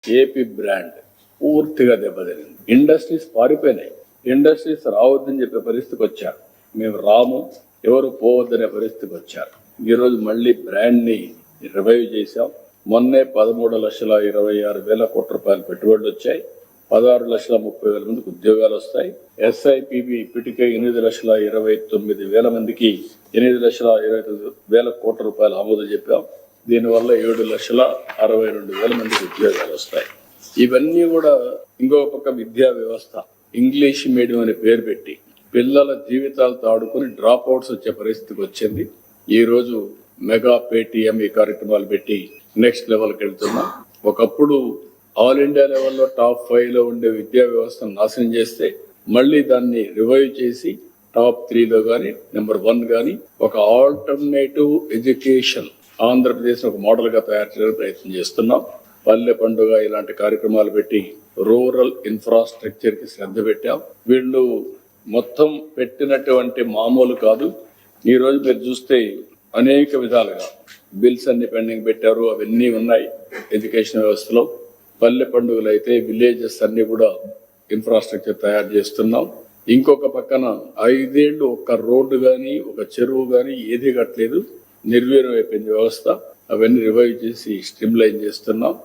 AP brand పూర్తిగా దెబ్బతింది. Industries పారిపోయినాయి. Industries రావద్దని చెప్పే పరిస్థితికి వచ్చారు. మేము రాము, ఎవరు పోవద్దనే పరిస్థితికి వచ్చారు. ఈరోజు మళ్ళీ బ్రాండ్ ని రివైవ్ చేశాం. మొన్నే 13,26,000 కోట్ల రూపాయలు పెట్టుబడులు వచ్చాయి. 16,30,000 మందికి ఉద్యోగాలు వస్తాయి. SIPB ఇప్పటికే 8,29,000 మందికి 8,29,000 కోట్ల రూపాయలు ఆమోదం చెప్పాం. దీనివల్ల 7,62,000 మందికి ఉద్యోగాలు వస్తాయి. ఇవన్నీ కూడా ఇంకో పక్క విద్యా వ్యవస్థ ఇంగ్లీష్ మీడియం అనే పేరు పెట్టి పిల్లల జీవితాలతో ఆడుకుని డ్రాప్ అవుట్స్ వచ్చే పరిస్థితికి వచ్చింది. ఈ రోజు మెగా పేటీఎం ఈ కార్యక్రమాలు పెట్టి నెక్స్ట్ లెవెల్కి వెళ్తున్నాం. ఒకప్పుడు ఆల్ ఇండియా లెవెల్లో టాప్ 5లో ఉండే విద్యా వ్యవస్థను నాశనం చేస్తే మళ్ళీ దాన్ని రివైవ్ చేసి టాప్ 3లో కానీ నెంబర్ 1 కానీ ఒక ఆల్టర్నేటివ్ ఎడ్యుకేషన్ ఆంధ్రప్రదేశ్ ఒక మోడల్ గా తయారు చేయడానికి ప్రయత్నం చేస్తున్నాం. పల్లె పండుగ ఇలాంటి కార్యక్రమాలు పెట్టి రూరల్ ఇన్ఫ్రాస్ట్రక్చర్ కి శ్రద్ధ పెట్టాం. వీళ్ళు మొత్తం పెట్టినటువంటి మామూలు కాదు. ఈ రోజు మీరు చూస్తే అనేక విధాలుగా బిల్స్ అన్ని పెండింగ్ పెట్టారు. అవన్నీ ఉన్నాయి ఎడ్యుకేషన్ వ్యవస్థలో. పల్లె పండుగలు అయితే విలేజెస్ అన్ని కూడా ఇన్ఫ్రాస్ట్రక్చర్ తయారు చేస్తున్నాం. ఇంకొక పక్కన 5 ఏళ్లు ఒక రోడ్డు గాని ఒక చెరువు గాని ఏది కట్టలేదు. నిర్వీర్యం అయిపోయింది వ్యవస్థ. అవన్నీ రివైవ్ చేసి స్ట్రీమ్ లైన్ చేస్తున్నాం.